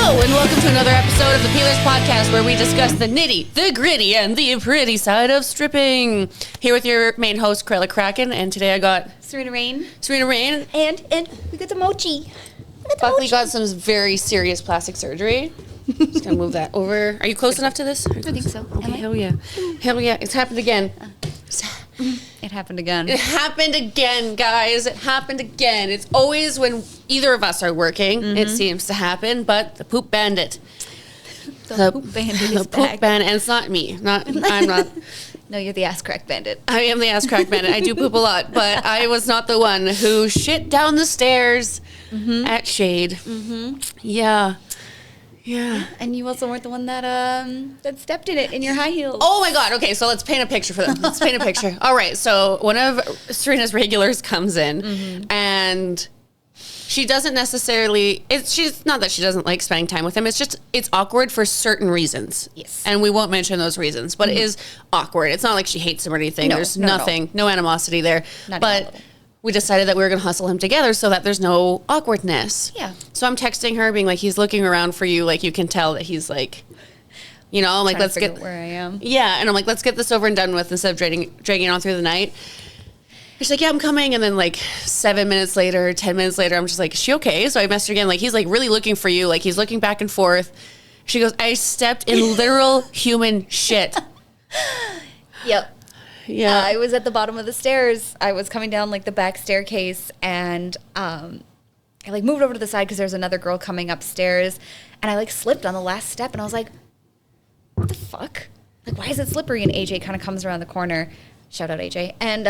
Hello, and welcome to another episode of the Peelerz podcast, where we discuss the nitty, the gritty, and the pretty side of stripping. Here with your main host, Kruella Kraken, and today I got Serena Rayne. And we got the Mochi. Buckley got some very serious plastic surgery. Just gonna move that over. Are you close enough to this? I think so. Okay, hell yeah. Hell yeah. It's happened again. It happened again. It happened again, guys. It happened again. It's always when either of us are working, it seems to happen, but the poop bandit. The poop bandit is back. Poop bandit, and it's not me. I'm not. No, you're the ass crack bandit. I am the ass crack bandit. I do poop a lot, but I was not the one who shit down the stairs at Shade. Yeah. And you also weren't the one that that stepped in it in your high heels. Oh my God. Okay, so let's paint a picture for them. Let's paint a picture. All right, so one of Serena's regulars comes in, and she doesn't necessarily. She's not that she doesn't like spending time with him. It's just it's awkward for certain reasons. Yes. And we won't mention those reasons, but it is awkward. It's not like she hates him or anything. No, There's no. nothing, no animosity there. Not even a but little. we decided that we were going to hustle him together so that there's no awkwardness. Yeah. So I'm texting her, being like, he's looking around for you. Like, you can tell that he's like, you know, I'm like, let's get where I am. Yeah, and I'm like, let's get this over and done with instead of dragging on through the night. She's like, yeah, I'm coming. And then like 7 minutes later, 10 minutes later, I'm just like, is she okay? So I messaged her again. Like, he's like really looking for you. Like, he's looking back and forth. She goes, I stepped in literal human shit. Yep. Yeah. I was at the bottom of the stairs. I was coming down like the back staircase, and I like moved over to the side because there's another girl coming upstairs, and I like slipped on the last step, and I was like, what the fuck? Like, why is it slippery? And AJ kind of comes around the corner. Shout out AJ. And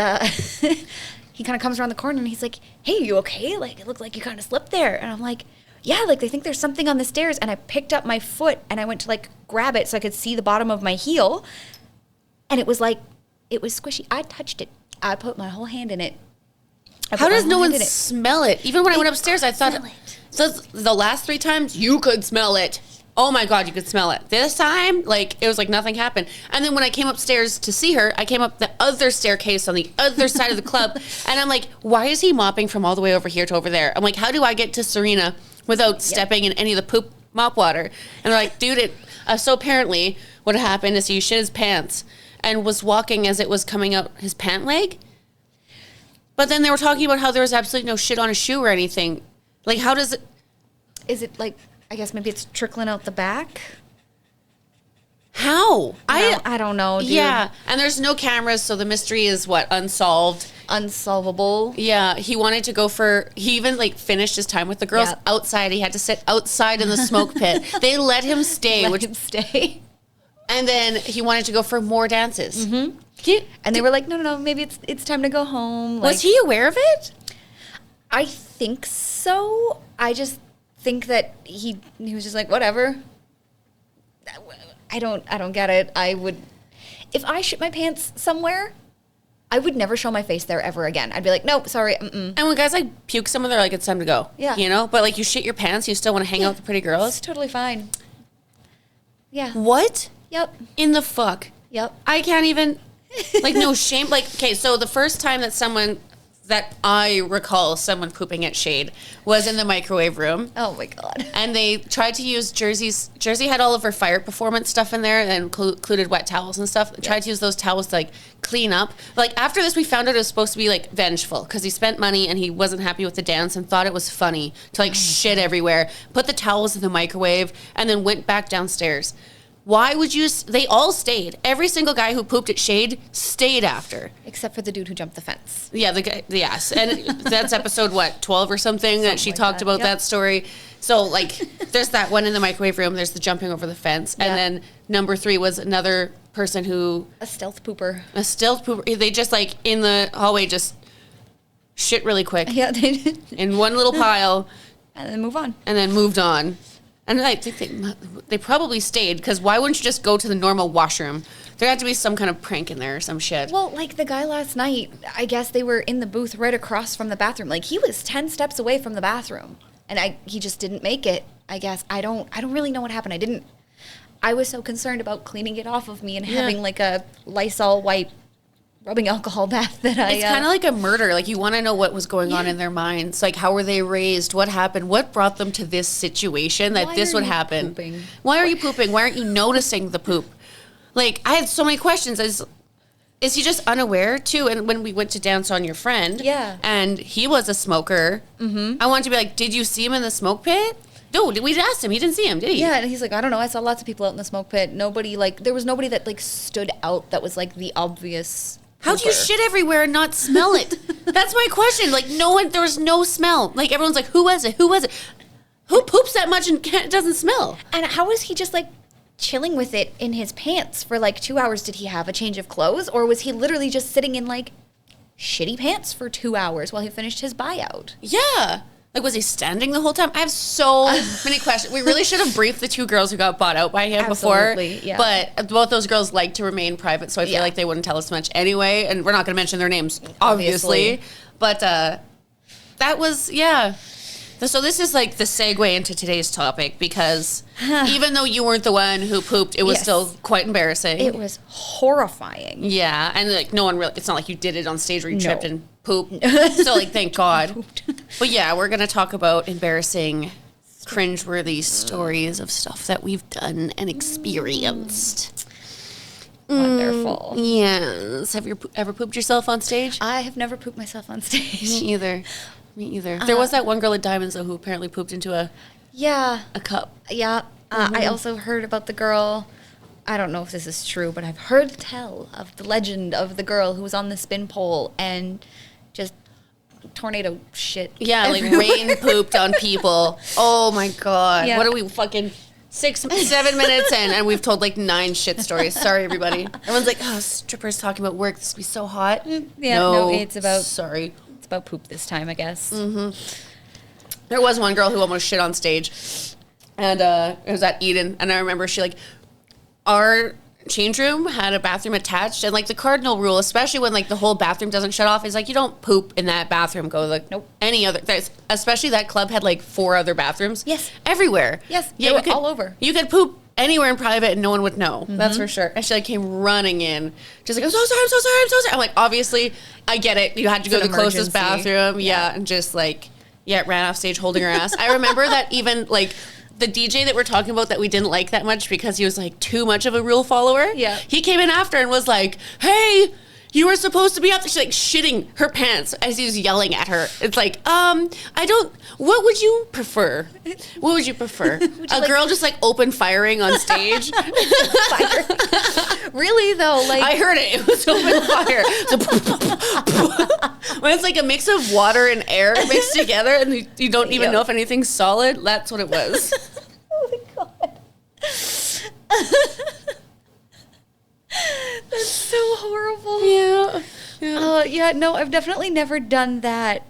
he kind of comes around the corner, and he's like, hey, you okay? Like, it looked like you kind of slipped there. And I'm like, yeah, like they think there's something on the stairs. And I picked up my foot, and I went to like grab it so I could see the bottom of my heel. And it was like, it was squishy. I touched it. I put my whole hand in it. How does no one smell it? Even when I went upstairs, I thought so the last 3 times you could smell it. Oh my God, you could smell it. This time, like, it was like nothing happened. And then when I came upstairs to see her, I came up the other staircase on the other side of the club. And I'm like, why is he mopping from all the way over here to over there? I'm like, how do I get to Serena without stepping in any of the poop mop water? And they're like, dude, so apparently what happened is he shit his pants and was walking as it was coming out his pant leg. But then they were talking about how there was absolutely no shit on his shoe or anything. Like, how does it... Is it like, I guess maybe it's trickling out the back? How? I don't know, dude. Yeah, and there's no cameras, so the mystery is what? Unsolved. Unsolvable. Yeah, he wanted to go for... He even, like, finished his time with the girls outside. He had to sit outside in the smoke pit. They let him stay. Let him stay. And then he wanted to go for more dances. And they were like, no, maybe it's time to go home. Like, was he aware of it? I think so. I just think that he was just like, whatever. I don't get it. I would, if I shit my pants somewhere, I would never show my face there ever again. I'd be like, nope, sorry. And when guys like puke somewhere, they're like, it's time to go. Yeah. You know? But like, you shit your pants, you still want to hang out with the pretty girls? It's totally fine. Yeah. What? Yep. In the fuck? Yep. I can't even, like, no shame. Like, okay, so the first time that I recall someone pooping at Shade was in the microwave room. Oh my God. And they tried to use Jersey's. Jersey had all of her fire performance stuff in there and included wet towels and stuff. Yeah. Tried to use those towels to like clean up. Like after this, we found out it was supposed to be like vengeful because he spent money and he wasn't happy with the dance and thought it was funny to like shit everywhere. Put the towels in the microwave and then went back downstairs. Why would you? They all stayed. Every single guy who pooped at Shade stayed after. Except for the dude who jumped the fence. Yeah, the guy. Yes, and that's episode 12 or something that she talked about that story. So like, there's that one in the microwave room. There's the jumping over the fence, and then number 3 was another person who a stealth pooper. They just like in the hallway just shit really quick. Yeah, they did. In one little pile, and then move on. And then moved on. And I think they probably stayed, because why wouldn't you just go to the normal washroom? There had to be some kind of prank in there or some shit. Well, like the guy last night, I guess they were in the booth right across from the bathroom. Like he was 10 steps away from the bathroom, and he just didn't make it. I guess I don't really know what happened. I was so concerned about cleaning it off of me and having like a Lysol wipe rubbing alcohol bath that I... It's kind of like a murder. Like, you want to know what was going on in their minds. Like, how were they raised? What happened? What brought them to this situation that this would happen? Pooping? Why are you pooping? Why aren't you noticing the poop? Like, I had so many questions. Is he just unaware, too? And when we went to dance on your friend, and he was a smoker, I wanted to be like, did you see him in the smoke pit? No, we asked him. He didn't see him, did he? Yeah, and he's like, I don't know. I saw lots of people out in the smoke pit. Nobody, like, there was nobody that, like, stood out that was, like, the obvious... How do you shit everywhere and not smell it? That's my question. Like, there was no smell. Like, everyone's like, who was it? Who was it? Who poops that much and doesn't smell? And how was he just, like, chilling with it in his pants for, like, 2 hours? Did he have a change of clothes? Or was he literally just sitting in, like, shitty pants for 2 hours while he finished his buyout? Yeah. Like, was he standing the whole time? I have so many questions. We really should have briefed the 2 girls who got bought out by him before. Yeah. But both those girls like to remain private, so I feel like they wouldn't tell us much anyway. And we're not going to mention their names, obviously. But that was, So this is like the segue into today's topic, because even though you weren't the one who pooped, it was still quite embarrassing. It was horrifying. Yeah. And like, no one really, it's not like you did it on stage where you tripped and pooped. So like, thank God. But yeah, we're going to talk about embarrassing, cringeworthy stories of stuff that we've done and experienced. Wonderful. Yes. Have you ever pooped yourself on stage? I have never pooped myself on stage. Me either. There was that one girl at Diamonds, though, who apparently pooped into a cup. Yeah. I also heard about the girl. I don't know if this is true, but I've heard tell of the legend of the girl who was on the spin pole and just tornado shit. Yeah, everywhere. Like rain pooped on people. Oh my God. Yeah. What are we fucking 7 minutes in, and we've told like 9 shit stories. Sorry, everybody. Everyone's like, oh, strippers talking about work. This will be so hot. Yeah, no, it's about... Sorry. It's about poop this time, I guess. Mm-hmm. There was one girl who almost shit on stage, and it was at Eden, and I remember she like... Our change room had a bathroom attached, and like the cardinal rule, especially when like the whole bathroom doesn't shut off, is like you don't poop in that bathroom. Go like any other. Especially that club had like 4 other bathrooms. Yes, everywhere. Yes, yeah, they were all over. You could poop anywhere in private, and no one would know. Mm-hmm. That's for sure. And she like came running in, just like I'm so sorry, I'm so sorry, I'm so sorry. I'm like, obviously, I get it. You had to go to the closest bathroom, and just like ran off stage holding her ass. I remember that even like. The DJ that we're talking about that we didn't like that much because he was like too much of a rule follower. Yeah. He came in after and was like, hey, you were supposed to be up there. She's like shitting her pants as he was yelling at her. It's like, what would you prefer? What would you prefer? A girl just like open firing on stage? Really though? Like I heard it. It was open fire. So, when it's like a mix of water and air mixed together and you don't even know if anything's solid, that's what it was. Oh my God. That's so horrible. Yeah. No, I've definitely never done that.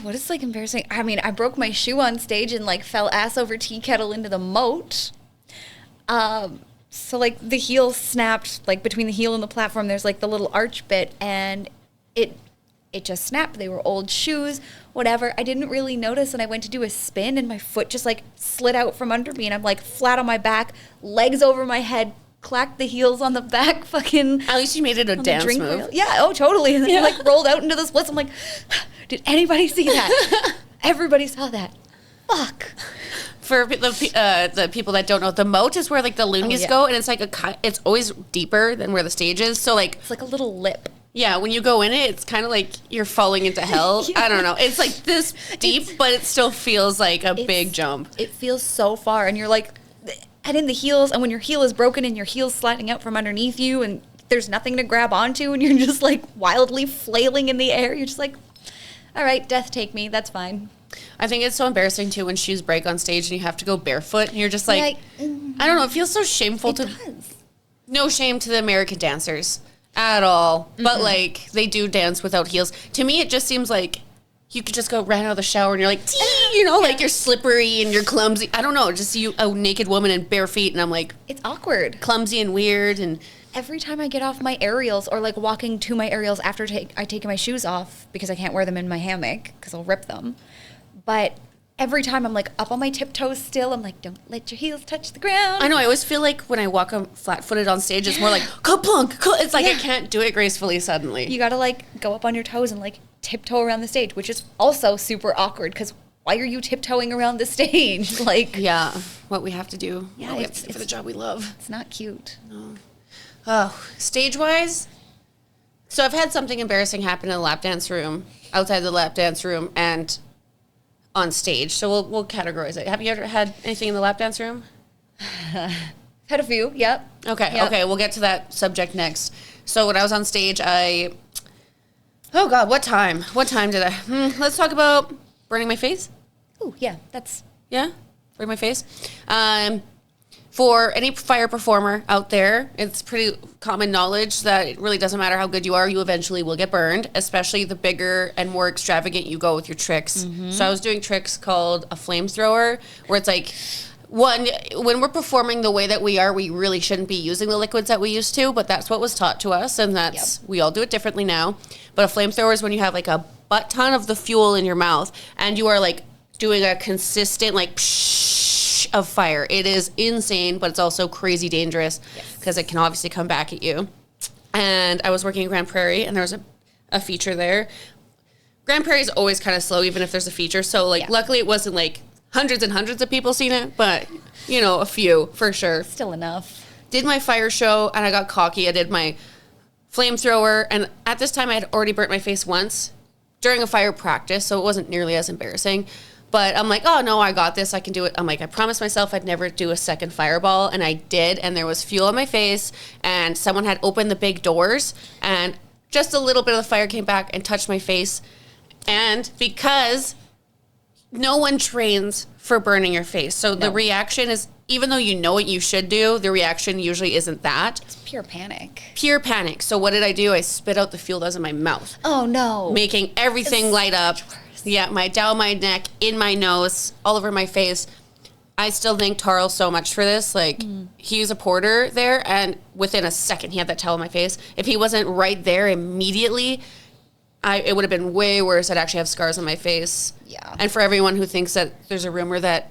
What is like embarrassing? I mean, I broke my shoe on stage and like fell ass over tea kettle into the moat. So like the heel snapped, like between the heel and the platform, there's like the little arch bit, and it just snapped. They were old shoes, whatever. I didn't really notice, and I went to do a spin, and my foot just like slid out from under me, and I'm like flat on my back, legs over my head, clacked the heels on the back, fucking. At least you made it a dance move. Rail. Yeah, oh totally. And then I like rolled out into the splits. I'm like, did anybody see that? Everybody saw that. Fuck. For the people that don't know, the moat is where like the loonies go, and it's like it's always deeper than where the stage is. So like it's like a little lip. Yeah, when you go in it, it's kind of like you're falling into hell. I don't know. It's like this deep, but it still feels like a big jump. It feels so far, and you're like, and in the heels, and when your heel is broken and your heel's sliding out from underneath you, and there's nothing to grab onto, and you're just like wildly flailing in the air, you're just like, all right, death take me, that's fine. I think it's so embarrassing too when shoes break on stage and you have to go barefoot, and you're just like, I don't know, it feels so shameful No shame to the American dancers. At all. Mm-hmm. But, like, they do dance without heels. To me, it just seems like you could just go right out of the shower and you're like, like you're slippery and you're clumsy. I don't know. Just see a naked woman in bare feet and I'm like... It's awkward. Clumsy and weird and... Every time I get off my aerials or, like, walking to my aerials after I take my shoes off because I can't wear them in my hammock because I'll rip them. But every time I'm like up on my tiptoes still. I'm like, don't let your heels touch the ground. I know. I always feel like when I walk flat-footed on stage, it's more like ka-plunk. It's like I can't do it gracefully suddenly. You got to like go up on your toes and like tiptoe around the stage, which is also super awkward because why are you tiptoeing around the stage? Like, yeah, what we have to do. Yeah, what we have to do for the job we love. It's not cute. No. Oh, stage-wise, so I've had something embarrassing happen in the lap dance room, outside the lap dance room, and on stage. So we'll categorize it. Have you ever had anything in the lap dance room? Had a few, yep. Okay, we'll get to that subject next. So when I was on stage, oh God, what time? What time did I? Let's talk about burning my face. Ooh, yeah, burn my face. For any fire performer out there, it's pretty common knowledge that it really doesn't matter how good you are, you eventually will get burned, especially the bigger and more extravagant you go with your tricks. Mm-hmm. So I was doing tricks called a flamethrower, where it's like, when we're performing the way that we are, we really shouldn't be using the liquids that we used to, but that's what was taught to us, and we all do it differently now. But a flamethrower is when you have like a butt ton of the fuel in your mouth, and you are like doing a consistent like psh of fire. It is insane, but it's also crazy dangerous because it can obviously come back at you. And I was working in Grand Prairie, and there was a feature there. Grand Prairie is always kind of slow, even if there's a feature. So luckily it wasn't like hundreds and hundreds of people seen it, but a few for sure. Still enough. Did my fire show, and I got cocky. I did my flamethrower, and at this time I had already burnt my face once during a fire practice, so it wasn't nearly as embarrassing. But I'm like, oh, no, I got this. I can do it. I'm like, I promised myself I'd never do a second fireball, and I did, and there was fuel on my face, and someone had opened the big doors, and just a little bit of the fire came back and touched my face. And because no one trains for burning your face, so the reaction is, even though you know what you should do, the reaction usually isn't that. It's pure panic. Pure panic. So what did I do? I spit out the fuel that was in my mouth. Oh, no. Making everything light up. Yeah, down my neck, in my nose, all over my face. I still thank Tarl so much for this. Like, he was a porter there, and within a second, he had that towel on my face. If he wasn't right there immediately, it would have been way worse. I'd actually have scars on my face. Yeah. And for everyone who thinks that there's a rumor that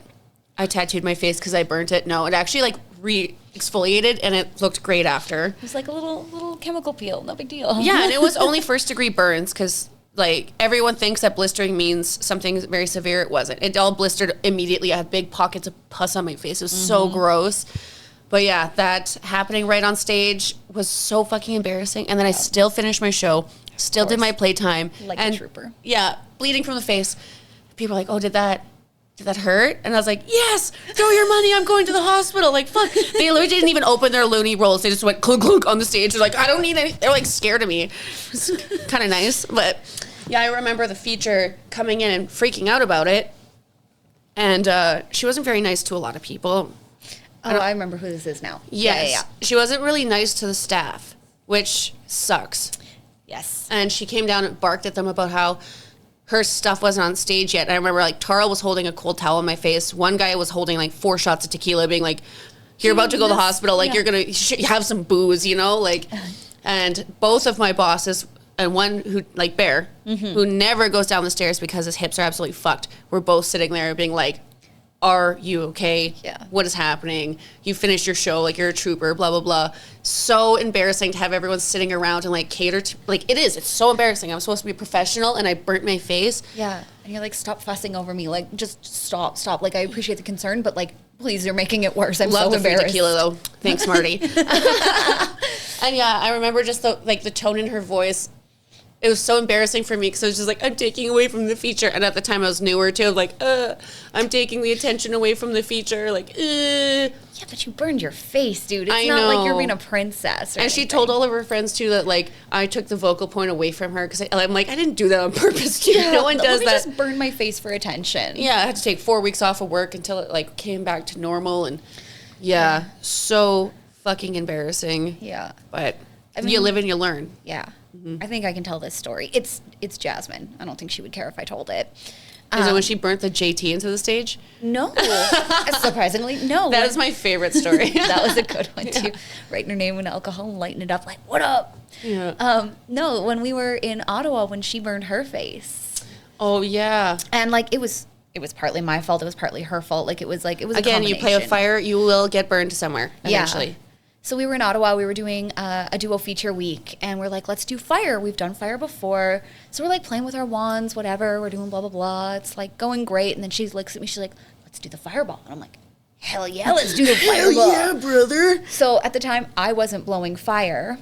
I tattooed my face because I burnt it, no, it actually, like, re-exfoliated, and it looked great after. It was like a little chemical peel. No big deal. Yeah, and it was only first-degree burns because... like, everyone thinks that blistering means something very severe. It wasn't. It all blistered immediately. I had big pockets of pus on my face. It was so gross. But yeah, that happening right on stage was so fucking embarrassing. And then I still finished my show, still did my playtime. Like a trooper. Yeah, bleeding from the face. People are like, oh, did that hurt? And I was like, yes, throw your money. I'm going to the hospital. Like, fuck. They literally didn't even open their loony rolls. They just went clunk, clunk on the stage. They're like, I don't need any. They're like scared of me. It's kind of nice. But yeah, I remember the feature coming in and freaking out about it. And she wasn't very nice to a lot of people. Oh, I remember who this is now. Yes. Yeah. She wasn't really nice to the staff, which sucks. Yes. And she came down and barked at them about how her stuff wasn't on stage yet. And I remember, like, Tarl was holding a cold towel on my face. One guy was holding, like, 4 shots of tequila, being like, you're about to go to the hospital. Like, you're going to have some booze, Like, and both of my bosses, and one who, like, Bear, who never goes down the stairs because his hips are absolutely fucked, were both sitting there being like, are you okay? Yeah. What is happening? You finished your show, like, you're a trooper, blah, blah, blah. So embarrassing to have everyone sitting around and, like, cater to, like, it's so embarrassing. I'm supposed to be professional, and I burnt my face. Yeah, and you're like, stop fussing over me. Like, just stop. Like, I appreciate the concern, but, like, please, you're making it worse. I'm Love so the embarrassed. free tequila, though. Thanks, Marty. And, yeah, I remember just, the tone in her voice. It was so embarrassing for me because I was just like, I'm taking away from the feature. And at the time I was newer too. I'm like, I'm taking the attention away from the feature. Like, Yeah, but you burned your face, dude. It's not like you're being a princess or anything. She told all of her friends too that, like, I took the vocal point away from her because I'm like, I didn't do that on purpose, dude. No one does that. Just burn my face for attention. Yeah, I had to take 4 weeks off of work until it, like, came back to normal. And so fucking embarrassing. Yeah. But you live and you learn. Yeah. I think I can tell this story. It's Jasmine. I don't think she would care if I told it. Is it when she burnt the JT into the stage? No. Surprisingly, no. That is my favorite story. That was a good one, too. Writing her name in alcohol and lighting it up like, what up? Yeah. No, when we were in Ottawa, when she burned her face. Oh, yeah. And, like, it was it was partly my fault. It was partly her fault. Like, it was a Again, you play with fire, you will get burned somewhere eventually. Yeah. So we were in Ottawa. We were doing a duo feature week, and we're like, let's do fire. We've done fire before. So we're like playing with our wands, whatever. We're doing blah, blah, blah. It's like going great. And then she looks at me. She's like, let's do the fireball. And I'm like, hell yeah, let's do the fireball. Hell yeah, brother. So at the time, I wasn't blowing fire,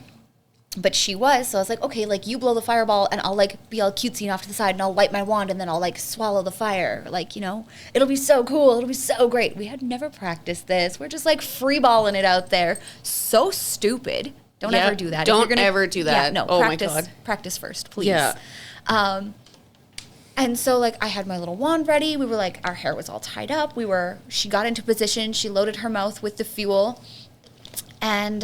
but she was. So I was like, okay, like, you blow the fireball, and I'll like be all cutesy and off to the side, and I'll light my wand, and then I'll like swallow the fire. Like, you know, it'll be so cool. It'll be so great. We had never practiced this. We're just like freeballing it out there. So stupid. Don't ever do that. Don't ever do that. Yeah, no, oh practice, my God. practice first, please. Yeah. And so, like, I had my little wand ready. We were like, our hair was all tied up. She got into position. She loaded her mouth with the fuel. And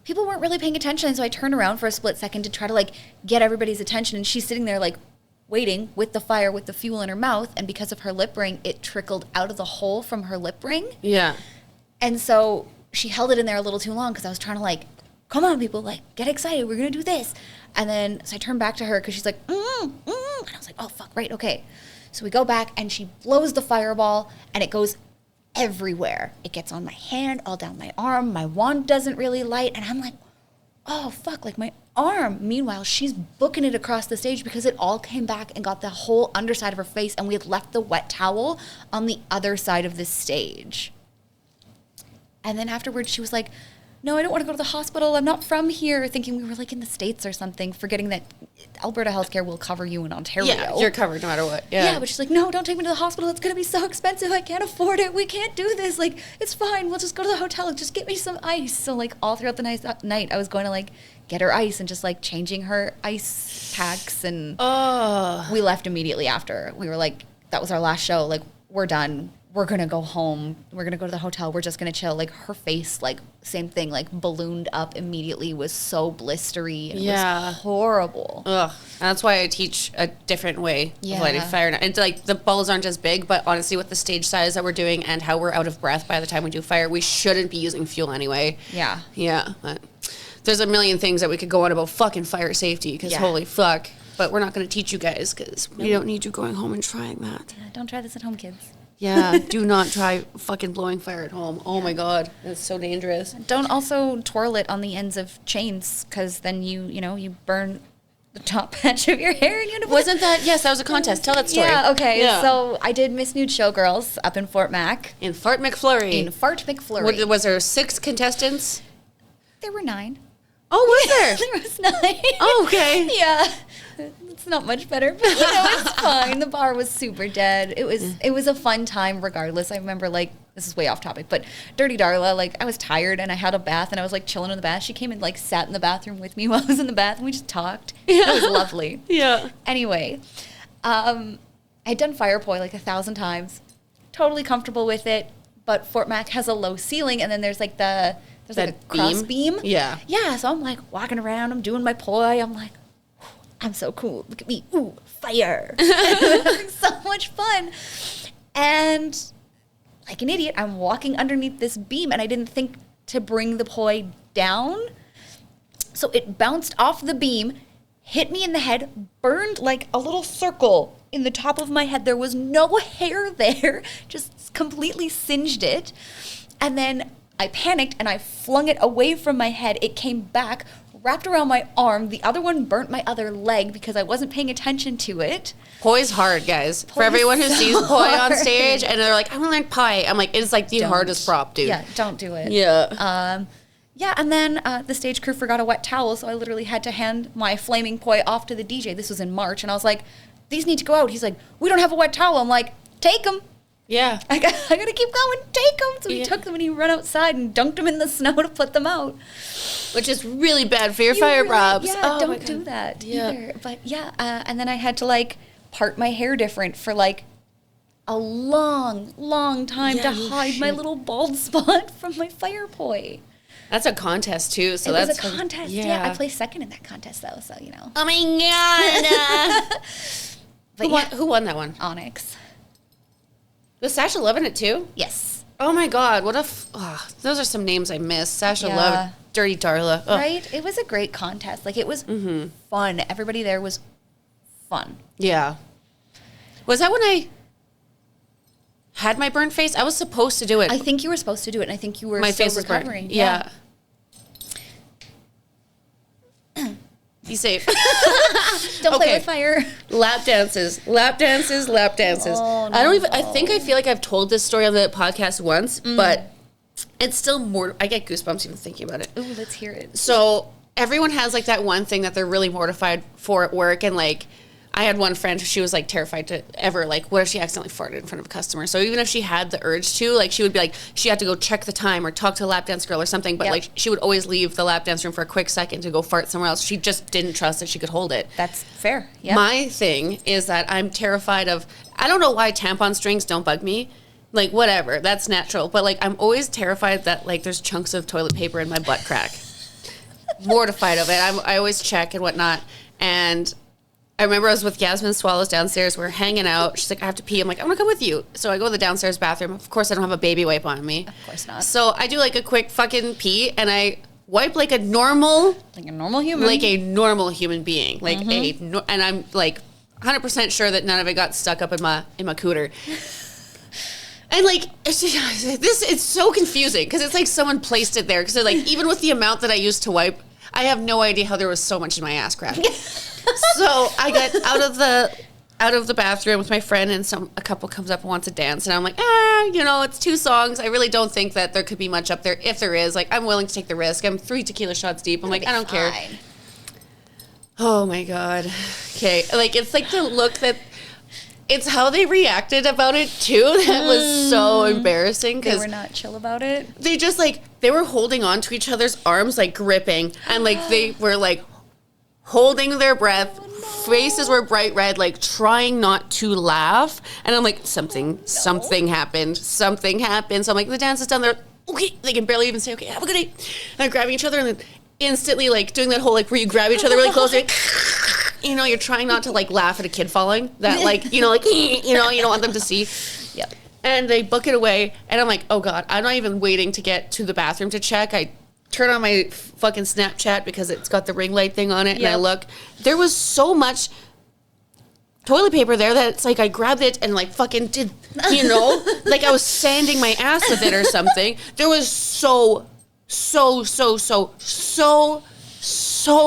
people weren't really paying attention. So I turned around for a split second to try to, like, get everybody's attention. And she's sitting there, like, waiting with the fire, with the fuel in her mouth. And because of her lip ring, it trickled out of the hole from her lip ring. Yeah. And so she held it in there a little too long because I was trying to, like, come on, people, like, get excited. We're going to do this. And then, so I turned back to her because she's like, And I was like, oh, fuck, right, okay. So we go back, and she blows the fireball, and it goes everywhere. It gets on my hand, all down my arm. My wand doesn't really light. And I'm like, oh, fuck, like, my arm. Meanwhile, she's booking it across the stage because it all came back and got the whole underside of her face, and we had left the wet towel on the other side of the stage. And then afterwards, she was like, no, I don't want to go to the hospital. I'm not from here, thinking we were like in the States or something, forgetting that Alberta healthcare will cover you in Ontario. Yeah, you're covered no matter what. Yeah, but she's like, no, don't take me to the hospital. It's going to be so expensive. I can't afford it. We can't do this. Like, it's fine. We'll just go to the hotel. Just get me some ice. So, like, all throughout the night, I was going to, like, get her ice and just, like, changing her ice packs. And we left immediately after. We were like, that was our last show. Like, we're done. We're going to go home. We're going to go to the hotel. We're just going to chill. Like, her face, like, same thing, like, ballooned up immediately, was so blistery. It was horrible. Ugh. That's why I teach a different way of lighting fire. And, like, the balls aren't as big, but honestly, with the stage size that we're doing and how we're out of breath by the time we do fire, we shouldn't be using fuel anyway. Yeah. Yeah. But there's a million things that we could go on about fucking fire safety, because holy fuck. But we're not going to teach you guys, because we don't need you going home and trying that. Yeah, don't try this at home, kids. Yeah, do not try fucking blowing fire at home. Oh my God, it's so dangerous. Don't also twirl it on the ends of chains, because then you burn the top patch of your hair. And Wasn't that? Yes, that was a contest. Tell that story. Yeah, okay. Yeah. So I did Miss Nude Showgirls up in Fort Mac. In Fort McFlurry. In Fort McFlurry. Was there 6 contestants? There were 9. Oh, was there? There was 9. Oh, okay. Yeah. It's not much better, but it's fine. The bar was super dead. It was a fun time regardless. I remember, like, this is way off topic, but Dirty Darla, like, I was tired and I had a bath and I was like chilling in the bath. She came and like sat in the bathroom with me while I was in the bath and we just talked. Yeah. It was lovely. Yeah. Anyway, I had done fire poi like 1,000 times. Totally comfortable with it, but Fort Mac has a low ceiling and then there's like like a cross beam. Yeah. Yeah, so I'm like walking around, I'm doing my poi, I'm like, I'm so cool. Look at me. Ooh, fire. Having so much fun. And like an idiot, I'm walking underneath this beam and I didn't think to bring the poi down. So it bounced off the beam, hit me in the head, burned like a little circle in the top of my head. There was no hair there, just completely singed it. And then I panicked and I flung it away from my head. It came back, wrapped around my arm. The other one burnt my other leg because I wasn't paying attention to it. Poi's hard, guys. For everyone who sees poi on stage and they're like, I want to learn pie. I'm like, it's like the hardest prop, dude. Yeah, don't do it. Yeah. Yeah, and then the stage crew forgot a wet towel, so I literally had to hand my flaming poi off to the DJ. This was in March, and I was like, these need to go out. He's like, we don't have a wet towel. I'm like, take them. Yeah. I gotta keep going. Take them. So he took them and he ran outside and dunked them in the snow to put them out. Which is really bad for your fire props. Yeah, don't do that either. But yeah, and then I had to like part my hair different for like a long, long time to hide my little bald spot from my fire poi. That's a contest too, so it was a contest. Yeah, I placed second in that contest though, so you know. Oh my god! But who won that one? Onyx. Was Sasha Levin it too? Yes. Oh my god! What those are some names I miss. Sasha Levin, Dirty Darla. Ugh. Right? It was a great contest. Like it was fun. Everybody there was fun. Yeah. Was that when I had my burnt face. I was supposed to do it. I think you were supposed to do it, and I think you were my still face was recovering. burnt. Yeah. Be safe. Don't play with fire. Lap dances. Oh, no. I feel like I've told this story on the podcast once, but it's still more. I get goosebumps even thinking about it. Ooh, let's hear it. So everyone has like that one thing that they're really mortified for at work, and like I had one friend, she was like terrified to ever, like, what if she accidentally farted in front of a customer? So even if she had the urge to, like, she would be like, she had to go check the time or talk to a lap dance girl or something, but like she would always leave the lap dance room for a quick second to go fart somewhere else. She just didn't trust that she could hold it. That's fair. Yeah. My thing is that I'm terrified of, I don't know why tampon strings don't bug me. Like, whatever, that's natural. But like, I'm always terrified that like there's chunks of toilet paper in my butt crack. Mortified of it. I always check and whatnot. And I remember I was with Yasmin Swallows downstairs. We were hanging out. She's like, I have to pee. I'm like, I'm going to come with you. So I go to the downstairs bathroom. Of course, I don't have a baby wipe on me. Of course not. So I do like a quick fucking pee, and I wipe like a normal... Like a normal human. Like a normal human being. Like and I'm like 100% sure that none of it got stuck up in my cooter. And like, it's so confusing because it's like someone placed it there. Because like, even with the amount that I used to wipe, I have no idea how there was so much in my ass crack. So I get out of the bathroom with my friend, and a couple comes up and wants to dance, and I'm like, it's 2 songs. I really don't think that there could be much up there. If there is, like, I'm willing to take the risk. I'm 3 tequila shots deep. I'm like, I don't care. Oh my God. Okay. Like, it's like the look that, it's how they reacted about it too. That was so embarrassing. They were not chill about it. They just like, they were holding on to each other's arms, like gripping, and like they were like holding their breath. Faces were bright red, like trying not to laugh. And I'm like, something happened. Something happened. So I'm like, the dance is done. They're okay. They can barely even say, okay, have a good day. And they're grabbing each other and then instantly like doing that whole like where you grab each other really close. Like, you're trying not to like laugh at a kid falling. That like, you don't want them to see. Yep. And they book it away. And I'm like, oh God, I'm not even waiting to get to the bathroom to check. I turn on my fucking Snapchat because it's got the ring light thing on it. Yep. And I look, there was so much toilet paper there that it's like I grabbed it and like fucking did, like I was sanding my ass with it or something. There was so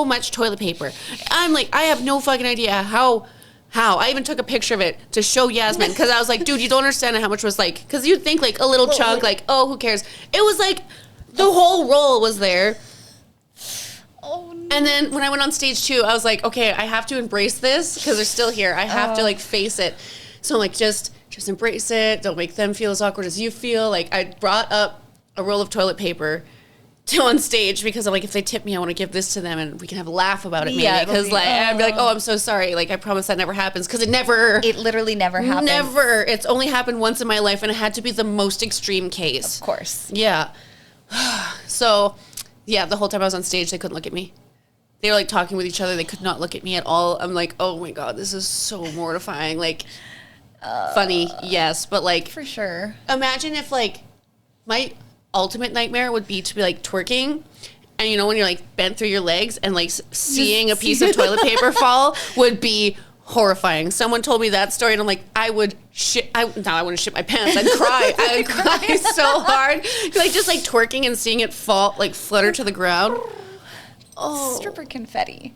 much toilet paper. I'm like, I have no fucking idea how. I even took a picture of it to show Yasmin because I was like, dude, you don't understand how much was like, because you'd think like a little chunk, like, oh, who cares? It was like the whole roll was there. Oh, no. And then when I went on stage 2, I was like, okay, I have to embrace this because they're still here. I have to like face it. So I'm like, just embrace it. Don't make them feel as awkward as you feel. Like I brought up a roll of toilet paper to on stage because I'm like, if they tip me, I want to give this to them and we can have a laugh about it maybe. Yeah, because like I'd be like, oh, I'm so sorry. Like I promise that never happens because it literally never happened. Never. It's only happened once in my life and it had to be the most extreme case. Of course. Yeah. So, yeah, the whole time I was on stage, they couldn't look at me. They were like talking with each other. They could not look at me at all. I'm like, oh my God, this is so mortifying. Like, funny, yes, but like, for sure. Imagine if like my ultimate nightmare would be to be like twerking, and when you're like bent through your legs and like seeing a piece of toilet paper fall would be horrifying. Someone told me that story and I'm like, I wouldn't shit my pants. I'd cry. I would cry so hard. Like just like twerking and seeing it fall, like flutter to the ground. Oh. Stripper confetti.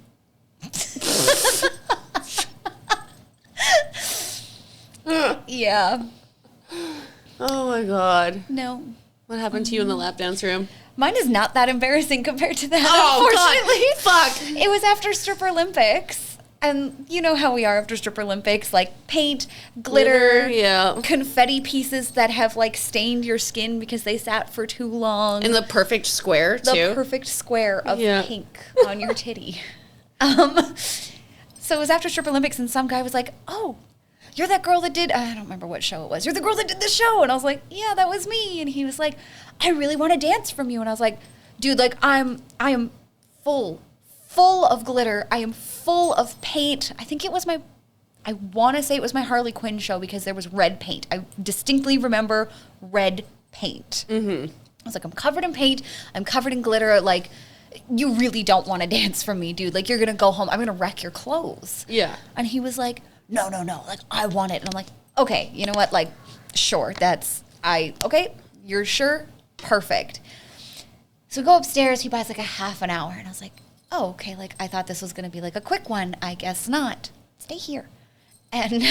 Yeah. Oh my God. No. What happened to you in the lap dance room? Mine is not that embarrassing compared to that, unfortunately. God. Fuck. It was after Stripper Olympics. And you know how we are after Stripper Olympics, like paint, glitter, yeah, confetti pieces that have like stained your skin because they sat for too long. In the perfect square, too. The perfect square of pink on your titty. So it was after Stripper Olympics and some guy was like, oh, you're that girl that did, I don't remember what show it was. You're the girl that did the show. And I was like, yeah, that was me. And he was like, I really want to dance from you. And I was like, dude, like I am full of glitter. I am full of paint. I think it was I want to say it was my Harley Quinn show because there was red paint. I distinctly remember red paint. Mm-hmm. I was like, I'm covered in paint. I'm covered in glitter. Like, you really don't want to dance from me, dude. Like, you're going to go home. I'm going to wreck your clothes. Yeah. And he was like, no. Like, I want it. And I'm like, okay, you know what? Like, sure, okay, you're sure? Perfect. So we go upstairs, he buys like a half an hour, and I was like, oh, okay, like I thought this was going to be like a quick one. I guess not. Stay here. And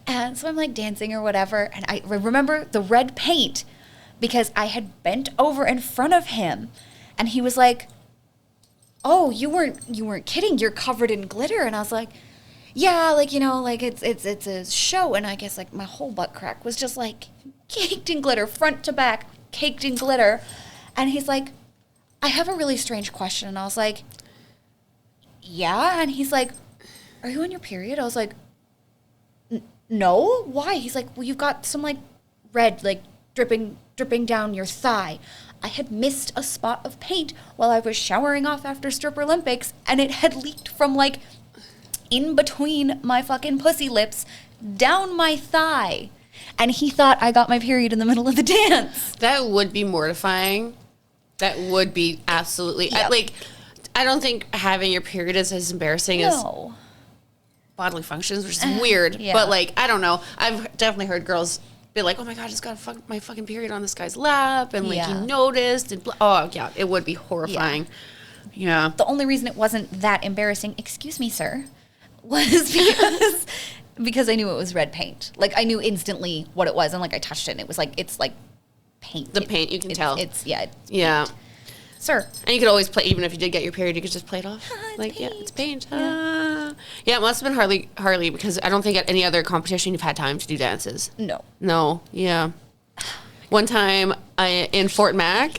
and so I'm like dancing or whatever, and I remember the red paint because I had bent over in front of him, and he was like, oh, you weren't kidding, you're covered in glitter. And I was like, yeah, like, you know, like it's a show. And I guess like my whole butt crack was just like caked in glitter, front to back, caked in glitter. And he's like, I have a really strange question. And I was like, yeah. And he's like, are you on your period? I was like, no, why? He's like, well, you've got some like red, like dripping down your thigh. I had missed a spot of paint while I was showering off after Stripper Olympics, and it had leaked from like in between my fucking pussy lips down my thigh. And he thought I got my period in the middle of the dance. That would be mortifying. That would be absolutely... Yep. I don't think having your period is as embarrassing as bodily functions, which is weird. Yeah. But, like, I don't know. I've definitely heard girls be like, oh, my God, I just got my fucking period on this guy's lap. And, like, he noticed. And oh, yeah, it would be horrifying. Yeah. The only reason it wasn't that embarrassing, excuse me, sir, was because I knew it was red paint. Like, I knew instantly what it was, and, like, I touched it, and it was like, it's like paint. The paint, you can tell. Yeah. Sir. And you could always play, even if you did get your period, you could just play it off. It's paint. Yeah, it must have been Harley, because I don't think at any other competition you've had time to do dances. No, yeah. One time in Fort Mac,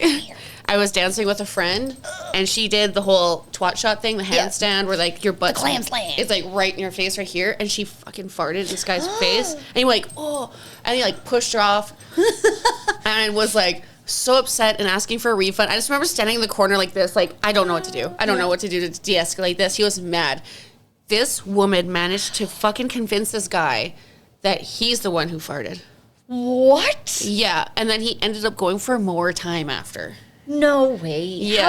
I was dancing with a friend, and she did the whole twat shot thing, the handstand, where, like, your butt... The clam slam. It's, like, right in your face right here, and she fucking farted in this guy's face. And he, like, oh... And he, like, pushed her off, and was, like, so upset and asking for a refund. I just remember standing in the corner like this, like, I don't know what to do. I don't know what to do to de-escalate this. He was mad. This woman managed to fucking convince this guy that he's the one who farted. What? Yeah, and then he ended up going for more time after. No way. Yeah.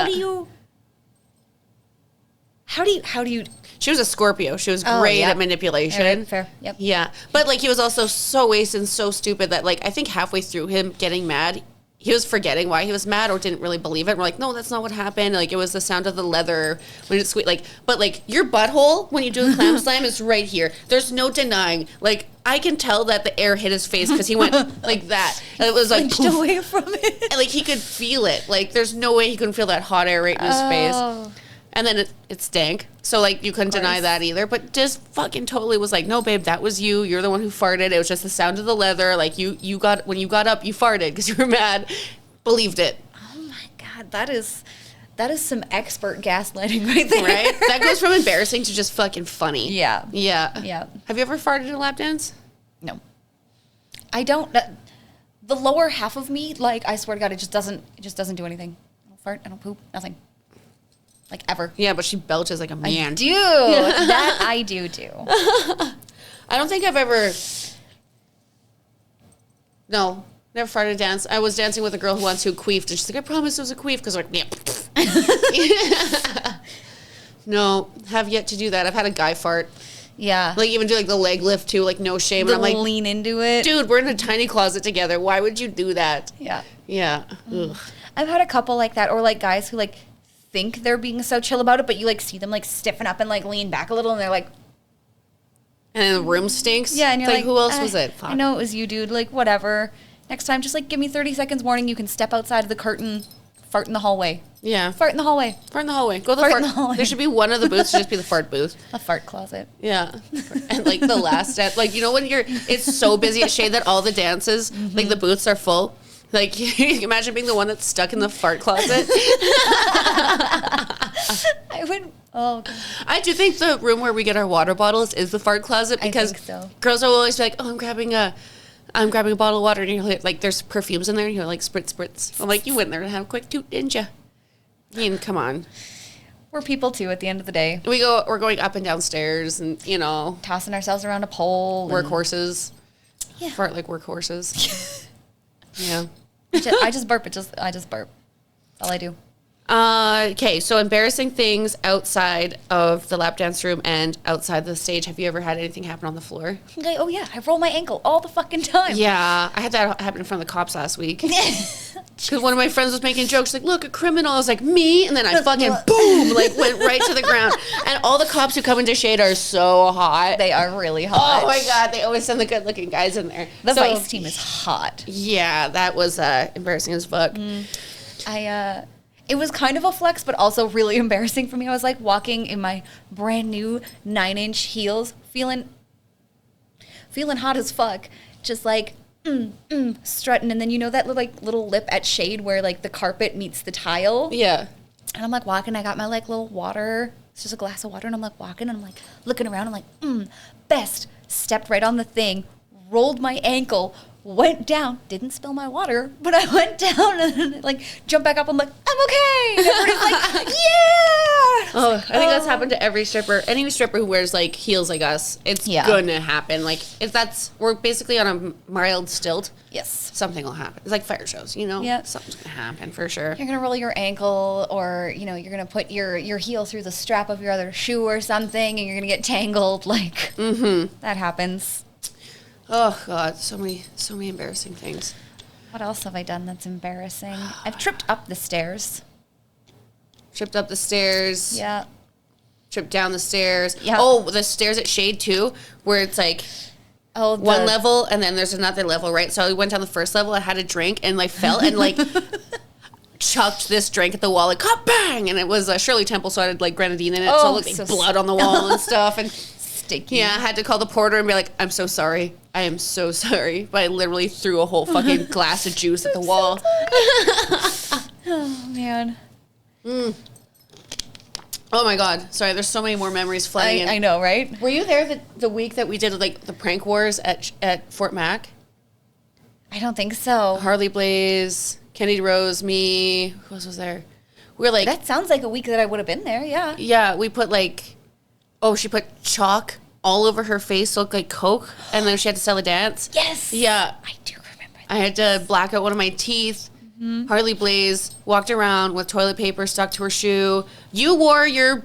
How do you... She was a Scorpio. She was great at manipulation. Right, fair. Yep. Yeah. But, like, he was also so wasted and so stupid that, like, I think halfway through him getting mad, he was forgetting why he was mad or didn't really believe it. We're like, no, that's not what happened. Like, it was the sound of the leather when it's sweet. Like, but, like, your butthole, when you do a clam slam, is right here. There's no denying. Like, I can tell that the air hit his face because he went like that. And it was like, flinched away from it. And, like, he could feel it. Like, there's no way he couldn't feel that hot air right in his face. And then it stank. So, like, you couldn't deny that either. But just fucking totally was like, no, babe, that was you. You're the one who farted. It was just the sound of the leather. Like, when you got up, you farted because you were mad. Believed it. Oh, my God. That is some expert gaslighting right there. Right? That goes from embarrassing to just fucking funny. Yeah. Yeah. Yeah. Have you ever farted in a lap dance? No. I don't. The lower half of me, like, I swear to God, it just doesn't do anything. I don't fart. I don't poop. Nothing. Like, ever. Yeah, but she belches like a man. I do. That I do. I don't think I've ever... No, never farted a dance. I was dancing with a girl who once who queefed, and she's like, I promise it was a queef, because like, yeah. No, have yet to do that. I've had a guy fart. Yeah. Like, even do, like, the leg lift, too, like, no shame. And I'm like... lean into it. Dude, we're in a tiny closet together. Why would you do that? Yeah. Yeah. Ugh. I've had a couple like that, or, like, guys who, like, think they're being so chill about it, but you, like, see them, like, stiffen up and, like, lean back a little, and they're like... And then the room stinks? Yeah, and you're like, who else was it? Fuck. I know it was you, dude. Like, whatever. Next time, just, like, give me 30 seconds warning. You can step outside of the curtain, fart in the hallway. Yeah. Fart in the hallway. Fart in the hallway. Go to the Fart fart. in the hallway. There should be one of the booths to just be the fart booth. A fart closet. Yeah. And, like, the last step. Like, you know when it's so busy at Shade that all the dances, like, the booths are full? Like, you can imagine being the one that's stuck in the fart closet. I would... Oh, God. I do think the room where we get our water bottles is the fart closet, because girls will always be like, oh, I'm grabbing a bottle of water, and you're like, there's perfumes in there, and you're like, spritz, spritz. I'm like, you went there to have a quick toot, didn't you? I mean, come on. We're people, too, at the end of the day. We're going up and down stairs, and, you know. Tossing ourselves around a pole. Workhorses. Yeah. Fart like workhorses. Yeah. I just burp. I just burp. All I do. Okay, so embarrassing things outside of the lap dance room and outside the stage. Have you ever had anything happen on the floor? Like, oh yeah, I roll my ankle all the fucking time. Yeah, I had that happen in front of the cops last week. Because one of my friends was making jokes like, look, a criminal. I was like, me? And then I fucking, boom, like went right to the ground. And all the cops who come into Shade are so hot. They are really hot. Oh my God, they always send the good looking guys in there. The Vice team is hot. Yeah, that was embarrassing as fuck. It was kind of a flex, but also really embarrassing for me. I was like walking in my brand new 9-inch heels, feeling hot as fuck, just like strutting. And then you know that little lip at Shade where like the carpet meets the tile. Yeah. And I'm like walking. I got my like little water. It's just a glass of water, and I'm like walking, and I'm like looking around. I'm like, best. Stepped right on the thing, rolled my ankle. Went down, didn't spill my water, but I went down and like jumped back up. I'm like, I'm okay. And everybody's like, yeah. Oh, I think that's happened to every stripper. Any stripper who wears like heels like us, it's gonna happen. Like if we're basically on a mild stilt. Yes. Something will happen. It's like fire shows, you know? Yeah. Something's gonna happen for sure. You're gonna roll your ankle, or you're gonna put your heel through the strap of your other shoe or something, and you're gonna get tangled. Like that happens. Oh God, so many embarrassing things. What else have I done that's embarrassing? I've tripped up the stairs. Tripped up the stairs. Yeah. Tripped down the stairs. Yeah. Oh, the stairs at Shade too, where it's like one level and then there's another level, right? So I went down the first level, I had a drink and like fell and like chucked this drink at the wall, like bang! And it was Shirley Temple, so I had like grenadine in it, so it looked like blood on the wall and stuff. And sticky. Yeah, I had to call the porter and be like, I'm so sorry. I am so sorry. But I literally threw a whole fucking glass of juice at the wall. Oh, man. Oh, my God. Sorry, there's so many more memories flooding in. I know, right? Were you there the week that we did, like, the prank wars at Fort Mac? I don't think so. Harley Blaze, Kennedy Rose, me. Who else was there? We were like... That sounds like a week that I would have been there, yeah. Yeah, we put, like... Oh, she put chalk all over her face, so it looked like Coke, and then she had to sell a dance. Yes. Yeah. I do remember that. I had to black out one of my teeth. Harley Blaze walked around with toilet paper stuck to her shoe. You wore your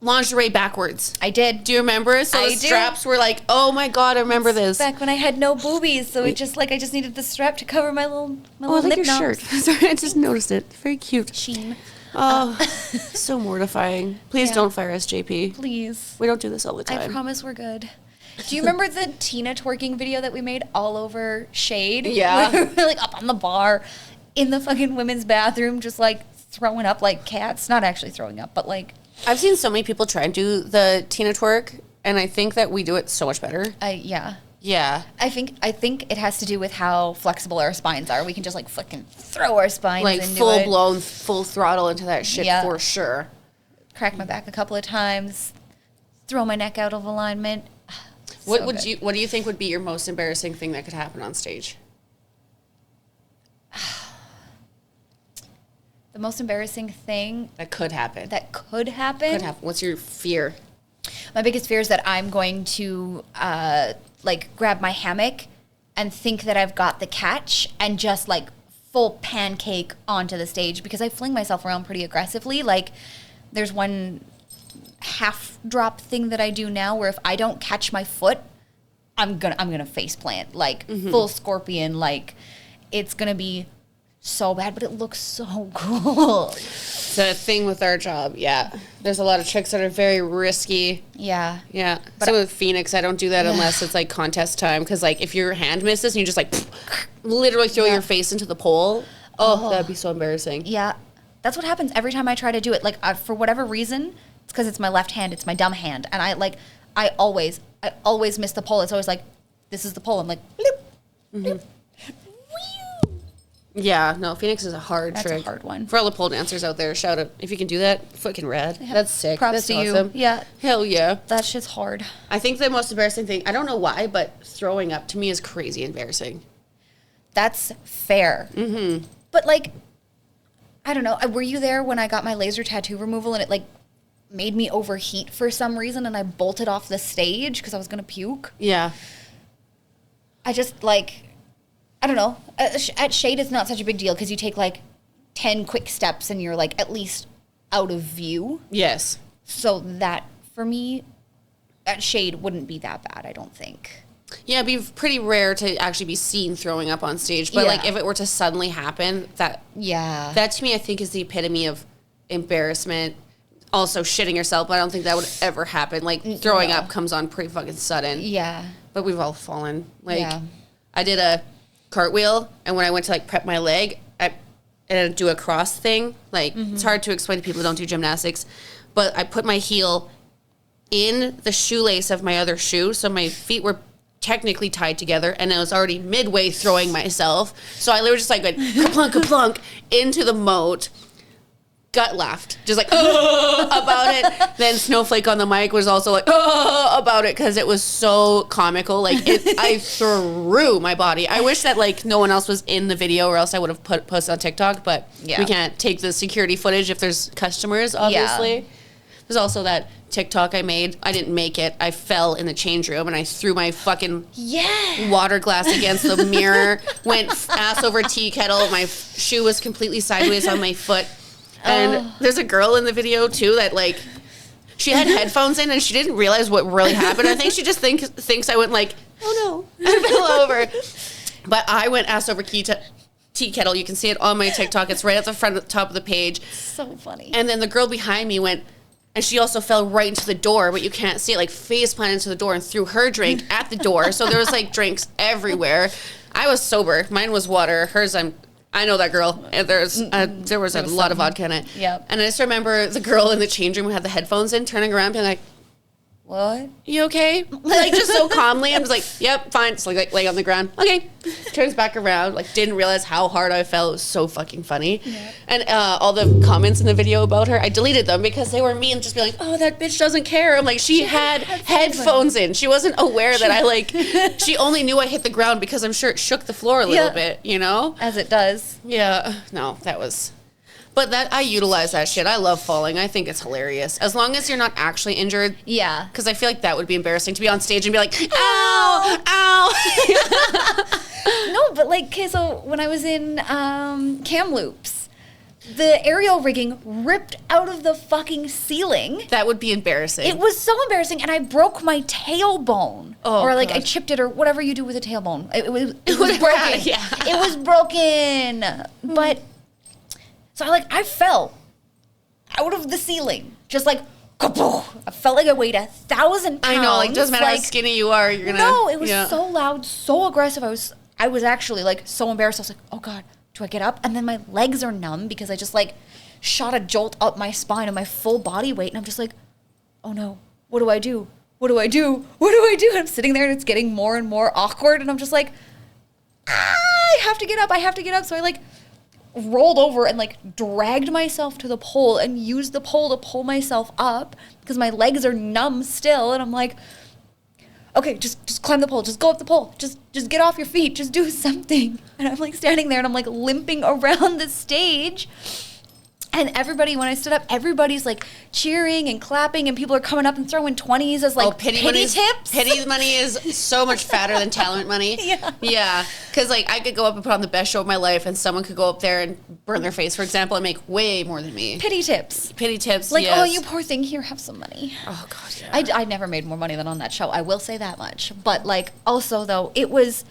lingerie backwards. I did. Do you remember? So the straps were like, oh my God, I remember this. Back when I had no boobies, so it just like I just needed the strap to cover my little I like lip your knobs. shirt. Sorry, I just noticed it. Very cute. Sheen. Oh, so mortifying. Please don't fire us, JP. Please. We don't do this all the time. I promise we're good. Do you remember the Tina twerking video that we made all over Shade? Yeah. We were like up on the bar in the fucking women's bathroom, just like throwing up like cats. Not actually throwing up, but like. I've seen so many people try and do the Tina twerk, and I think that we do it so much better. Yeah. Yeah. I think it has to do with how flexible our spines are. We can just like fucking throw our spines like into full it. blown, full throttle into that shit for sure. Crack my back a couple of times, throw my neck out of alignment. What do you think would be your most embarrassing thing that could happen on stage? The most embarrassing thing That could happen. Could happen. What's your fear? My biggest fear is that I'm going to like grab my hammock and think that I've got the catch and just like full pancake onto the stage, because I fling myself around pretty aggressively. Like there's one half drop thing that I do now where if I don't catch my foot, I'm gonna face plant, like full scorpion. Like it's gonna be so bad, but it looks so cool. It's a thing with our job, yeah. There's a lot of tricks that are very risky. Yeah. Yeah. But with Phoenix, I don't do that unless it's like contest time, because like if your hand misses and you just like literally throw your face into the pole, that'd be so embarrassing. Yeah. That's what happens every time I try to do it. Like for whatever reason, it's because it's my left hand, it's my dumb hand, and I always miss the pole. It's always like, this is the pole. I'm like, bloop, bloop. Yeah, no, Phoenix is a hard trick. That's a hard one. For all the pole dancers out there, shout out. If you can do that, fucking rad. Yeah. That's sick. Props That's to awesome. you. Yeah. Hell yeah. That shit's hard. I think the most embarrassing thing, I don't know why, but throwing up to me is crazy embarrassing. That's fair. Mm-hmm. But like, I don't know. Were you there when I got my laser tattoo removal and it like made me overheat for some reason and I bolted off the stage because I was going to puke? Yeah. I just like... I don't know. At Shade, it's not such a big deal because you take like 10 quick steps and you're like at least out of view. Yes. So that, for me, that shade wouldn't be that bad, I don't think. Yeah, it'd be pretty rare to actually be seen throwing up on stage. But, like, if it were to suddenly happen, that to me, I think, is the epitome of embarrassment. Also, shitting yourself, but I don't think that would ever happen. Like, throwing up comes on pretty fucking sudden. Yeah. But we've all fallen. Like, I did a cartwheel, and when I went to, like, prep my leg, I do a cross thing. Like, it's hard to explain to people who don't do gymnastics. But I put my heel in the shoelace of my other shoe, so my feet were technically tied together, and I was already midway throwing myself. So I literally just like went ka-plunk, ka-plunk into the moat. Gut laughed, just like about it. Then Snowflake on the mic was also like about it because it was so comical. Like I threw my body. I wish that like no one else was in the video, or else I would have posted on TikTok. But we can't take the security footage if there's customers. Obviously, there's also that TikTok I made. I didn't make it. I fell in the change room and I threw my fucking water glass against the mirror. Went ass over tea kettle. My shoe was completely sideways on my foot. And there's a girl in the video too that like she had headphones in and she didn't realize what really happened. I think she just thinks I went like, oh no, I fell over. But I went ass over tea kettle. You can see it on my TikTok. It's right at the front, top of the page. So funny. And then the girl behind me went. And she also fell right into the door, but you can't see it, like face planted into the door and threw her drink at the door. So there was like drinks everywhere. I was sober. Mine was water. Hers, I know that girl. And there was a lot of vodka in it. Yep. And I just remember the girl in the change room who had the headphones in, turning around, being like, what? You okay? Like, just so calmly. I'm just like, yep, fine. Just like lay on the ground. Okay. Turns back around. Like, didn't realize how hard I fell. It was so fucking funny. Yeah. And all the comments in the video about her, I deleted them because they were mean. Just be like, oh, that bitch doesn't care. I'm like, she had headphones in. She wasn't aware that I like, she only knew I hit the ground because I'm sure it shook the floor a little bit, you know? As it does. Yeah. No, that was... But I utilize that shit. I love falling. I think it's hilarious. As long as you're not actually injured. Yeah. Because I feel like that would be embarrassing to be on stage and be like, ow, ow. No, but like, okay, so when I was in Kamloops, the aerial rigging ripped out of the fucking ceiling. That would be embarrassing. It was so embarrassing, and I broke my tailbone. Oh, or like God. I chipped it, or whatever you do with a tailbone. It was broken. Yeah. It was broken. But... So I fell out of the ceiling, just like, kaboom. I felt like I weighed 1,000 pounds. I know, like, doesn't matter how skinny you are, you're gonna. No, it was so loud, so aggressive. I was actually like so embarrassed. I was like, oh God, do I get up? And then my legs are numb because I just like shot a jolt up my spine and my full body weight, and I'm just like, oh no, what do I do? What do I do? What do I do? And I'm sitting there and it's getting more and more awkward, and I'm just like, I have to get up. I have to get up. So I like rolled over and like dragged myself to the pole and used the pole to pull myself up because my legs are numb still, and I'm like, okay, just climb the pole, just go up the pole, just get off your feet, just do something. And I'm like standing there and I'm like limping around the stage. And everybody, when I stood up, everybody's like cheering and clapping, and people are coming up and throwing 20s as like pity tips. Pity money is so much fatter than talent money. Yeah. Because like I could go up and put on the best show of my life, and someone could go up there and burn their face, for example, and make way more than me. Pity tips. Like, oh, you poor thing, here, have some money. Oh, God, yeah. I never made more money than on that show. I will say that much. But like, also though, it was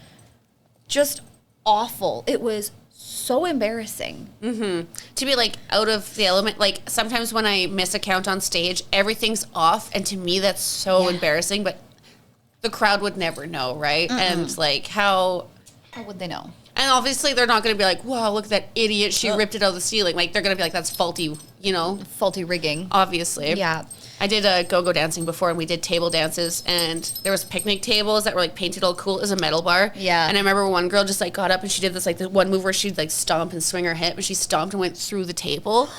just awful. It was so embarrassing. To be like out of the element. Like sometimes when I miss a count on stage, everything's off, and to me that's so embarrassing, but the crowd would never know, right? And like how would they know? And obviously they're not going to be like, wow, look at that idiot, she ripped it out of the ceiling. Like they're going to be like, that's faulty, you know? Faulty rigging. Obviously. Yeah. I did go-go dancing before, and we did table dances, and there was picnic tables that were like painted all cool. It was a metal bar. Yeah. And I remember one girl just like got up and she did this like the one move where she'd like stomp and swing her hip, and she stomped and went through the table.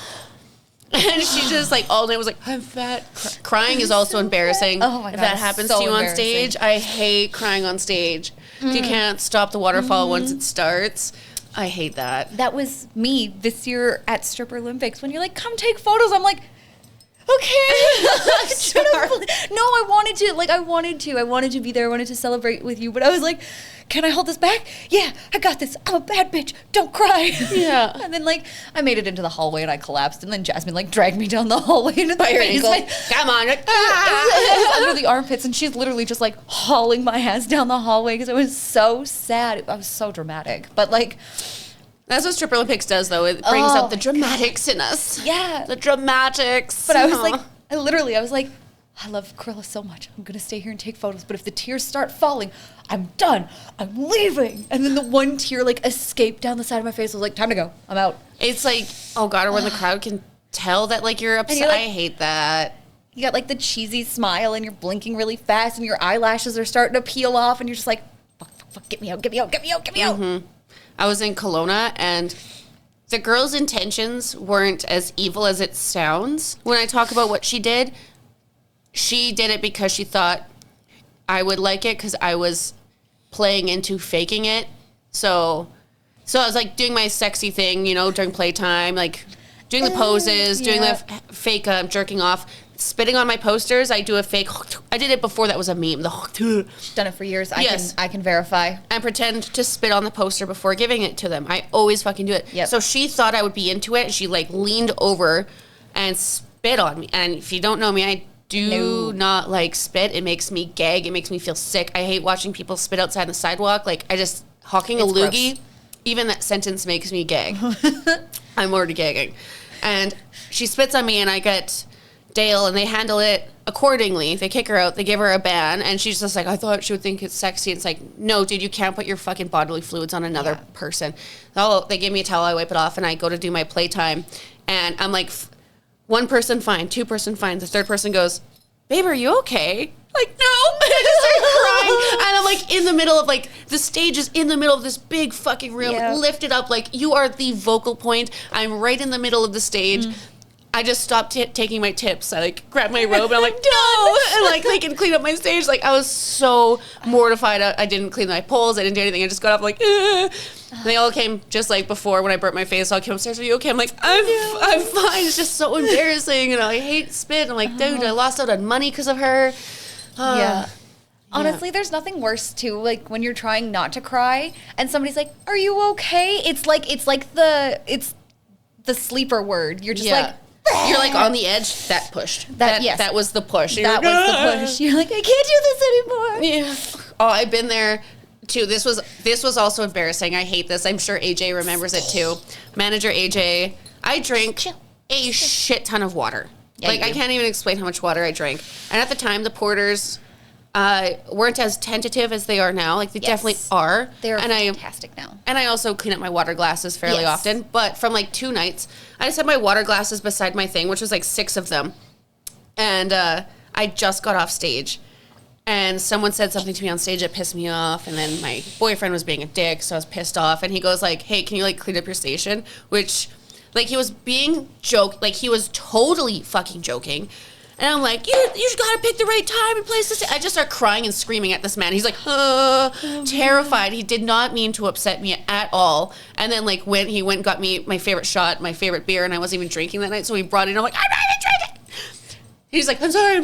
And she just like all day was like, I'm fat. Crying is also embarrassing. Oh my God. If that happens to you on stage, I hate crying on stage. If you can't stop the waterfall once it starts, I hate that. That was me this year at Stripper Olympics when you're like, come take photos. I'm like, okay. No, I wanted to be there. I wanted to celebrate with you, but I was like, can I hold this back? Yeah, I got this. I'm a bad bitch. Don't cry. Yeah. And then like I made it into the hallway and I collapsed, and then Jasmine like dragged me down the hallway into the basement. Come on. It was under the armpits, and she's literally just like hauling my ass down the hallway because it was so sad. I was so dramatic, but like. That's what Strip Olympics does, though. It brings out the dramatics in us. Yeah. The dramatics. But I was like, I was like, I love Kruella so much. I'm going to stay here and take photos. But if the tears start falling, I'm done. I'm leaving. And then the one tear like escaped down the side of my face. I was like, time to go. I'm out. It's like, oh God, or when the crowd can tell that like you're upset. Like, I hate that. You got like the cheesy smile and you're blinking really fast and your eyelashes are starting to peel off and you're just like, fuck, get me out. Mm-hmm. I was in Kelowna, and the girl's intentions weren't as evil as it sounds. When I talk about what she did it because she thought I would like it because I was playing into faking it. So I was like doing my sexy thing, during playtime, like doing the poses, doing the fake jerking off. Spitting on my posters, I do a fake. I did it before that was a meme. Done it for years. I can verify. And pretend to spit on the poster before giving it to them. I always fucking do it. Yep. So she thought I would be into it. She like leaned over and spit on me. And if you don't know me, I do not like spit. It makes me gag. It makes me feel sick. I hate watching people spit outside on the sidewalk. Like hawking a loogie. Gross. Even that sentence makes me gag. I'm already gagging. And she spits on me, and I get Dale, and they handle it accordingly. They kick her out. They give her a ban, and she's just like, I thought she would think it's sexy. It's like, no, dude, you can't put your fucking bodily fluids on another person. Oh, they give me a towel. I wipe it off, and I go to do my playtime, and I'm like, one person fine, two person fine. The third person goes, babe, are you okay? Like, no. I just start crying, and I'm like in the middle of like the stage is in the middle of this big fucking room, lifted up like you are the vocal point. I'm right in the middle of the stage. I just stopped taking my tips. I like grabbed my robe and I'm like, no, and like they can clean up my stage. Like I was so mortified. I didn't clean my poles. I didn't do anything. I just got up like, They all came just like before when I burnt my face. So I came upstairs. Are you okay? I'm like, I'm fine. It's just so embarrassing. I hate spit. I'm like, dude, I lost out on money because of her. Honestly, there's nothing worse too. Like when you're trying not to cry and somebody's like, "Are you okay?" It's the sleeper word. You're just like. You're like on the edge. That pushed. That was the push. That was the push. You're like, I can't do this anymore. Yeah. Oh, I've been there too. This was also embarrassing. I hate this. I'm sure AJ remembers it too. Manager AJ, I drank a shit ton of water. Yeah, I can't even explain how much water I drank. And at the time, the porters weren't as tentative as they are now. Like they definitely are. They're fantastic now. And I also clean up my water glasses fairly often. But from like 2 nights, I just had my water glasses beside my thing, which was like 6 of them. And I just got off stage. And someone said something to me on stage that pissed me off. And then my boyfriend was being a dick, so I was pissed off. And he goes like, hey, can you like clean up your station? Which, like he was being like he was totally fucking joking. And I'm like, you just gotta pick the right time and place this. I just start crying and screaming at this man. He's like, terrified. He did not mean to upset me at all. And then like when he went and got me my favorite shot, my favorite beer, and I wasn't even drinking that night, so he brought it in. I'm like, I'm not even drinking. He's like, I'm sorry.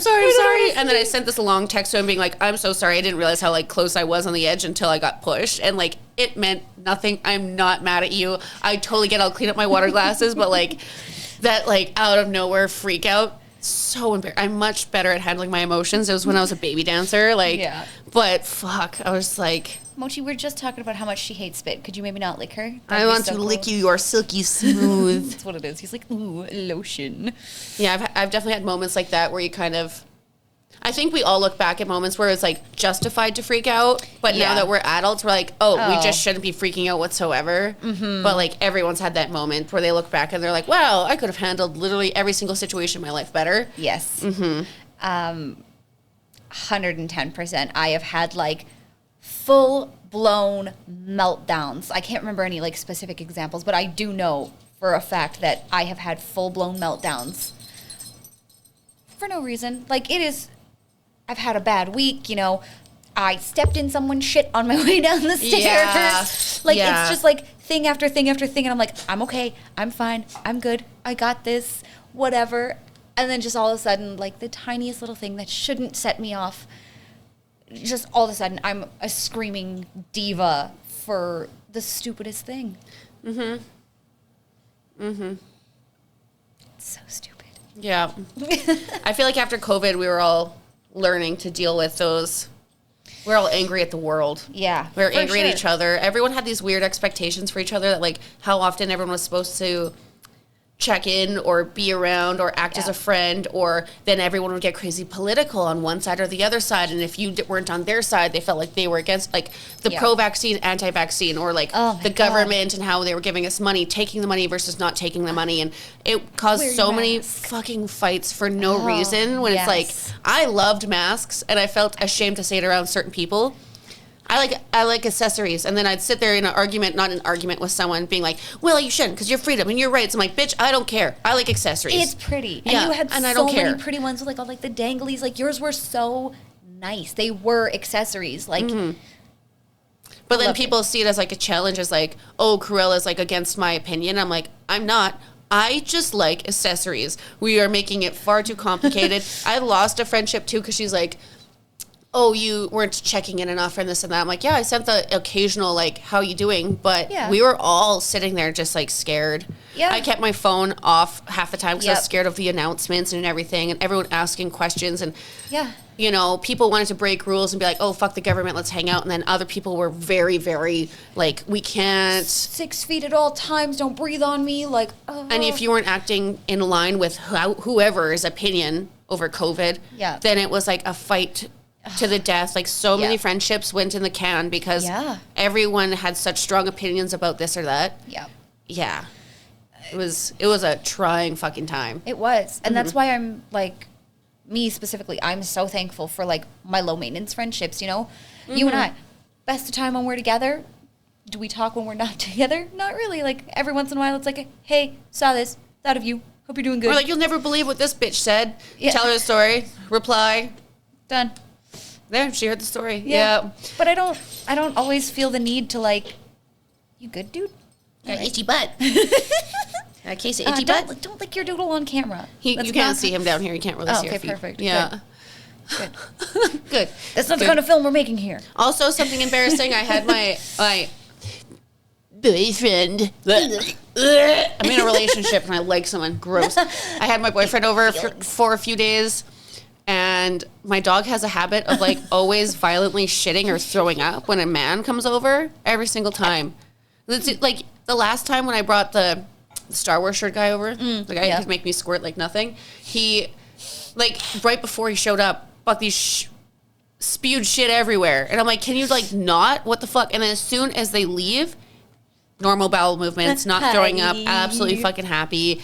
And then I sent this long text to him being like, I'm so sorry. I didn't realize how like close I was on the edge until I got pushed. And like it meant nothing. I'm not mad at you. I totally get I'll clean up my water glasses, but like that like out of nowhere freak out. So embarrassed. I'm much better at handling my emotions. It was when I was a baby dancer. But fuck, I was like, Mochi, we're just talking about how much she hates spit. Could you maybe not lick her? I want to lick you. You're silky smooth. That's what it is. He's like, ooh, lotion. Yeah, I've definitely had moments like that where you kind of. I think we all look back at moments where it's like justified to freak out, but now that we're adults, we're like, we just shouldn't be freaking out whatsoever. Mm-hmm. But like everyone's had that moment where they look back and they're like, wow, I could have handled literally every single situation in my life better. Yes. 110%. I have had like full-blown meltdowns. I can't remember any like specific examples, but I do know for a fact that I have had full-blown meltdowns for no reason. Like I've had a bad week, I stepped in someone's shit on my way down the stairs. Yeah. It's just like thing after thing after thing. And I'm like, I'm okay. I'm fine. I'm good. I got this. Whatever. And then just all of a sudden, like the tiniest little thing that shouldn't set me off, just all of a sudden I'm a screaming diva for the stupidest thing. Mm-hmm. Mm-hmm. It's so stupid. Yeah. I feel like after COVID, we were all learning to deal with those. We're all angry at the world. Yeah. We were angry at each other. Everyone had these weird expectations for each other that, like, how often everyone was supposed to check in or be around or act as a friend, or then everyone would get crazy political on one side or the other side, and if you weren't on their side, they felt like they were against, like, the pro-vaccine, anti-vaccine, or like the government and how they were giving us money, taking the money versus not taking the money, and it caused many fucking fights for no reason, when it's like, I loved masks and I felt ashamed to say it around certain people. I like accessories, and then I'd sit there in an argument, not an argument with someone, being like, well, you shouldn't, because you're freedom, and you're rights. I'm like, bitch, I don't care. I like accessories. It's pretty. Yeah, and you had and so I don't care. many pretty ones with, like, all, like, the danglies. Like, yours were so nice. They were accessories. Like, but then people see it as, like, a challenge, as, like, oh, Cruella's, like, against my opinion. I'm like, I'm not. I just like accessories. We are making it far too complicated. I lost a friendship, too, because she's like, oh, you weren't checking in enough and this and that. I'm like, yeah, I sent the occasional, like, how you doing? But we were all sitting there just, like, scared. Yeah. I kept my phone off half the time because I was scared of the announcements and everything, and everyone asking questions. And, you know, people wanted to break rules and be like, oh, fuck the government, let's hang out. And then other people were very, very, like, we can't. 6 feet at all times, don't breathe on me. Like, And if you weren't acting in line with whoever's opinion over COVID, then it was like a fight to the death. Like, so many friendships went in the can because everyone had such strong opinions about this or that. Yeah. It was a trying fucking time. It was. And that's why I'm, like, me specifically, I'm so thankful for, like, my low maintenance friendships, you know? You and I, best of time when we're together. Do we talk when we're not together? Not really. Like, every once in a while it's like, hey, saw this, thought of you, hope you're doing good. Or like, you'll never believe what this bitch said. Tell her the story, reply. Done. There, she heard the story. Yeah. But I don't always feel the need to, like, you good, dude? Itchy butt. A case of itchy butt. Don't lick your doodle on camera. You can't see him down here. You can't really see your feet. Perfect. Yeah. Good. Good. That's not the kind of film we're making here. Also, something embarrassing. I had my boyfriend. I'm in a relationship and I like someone. Gross. I had my boyfriend over for a few days. And my dog has a habit of, like, always violently shitting or throwing up when a man comes over every single time. It's like the last time when I brought the Star Wars shirt guy over, the guy who could make me squirt like nothing, he, like, right before he showed up, these spewed shit everywhere. And I'm like, can you, like, not? What the fuck? And then as soon as they leave, normal bowel movements, not throwing up, absolutely fucking happy.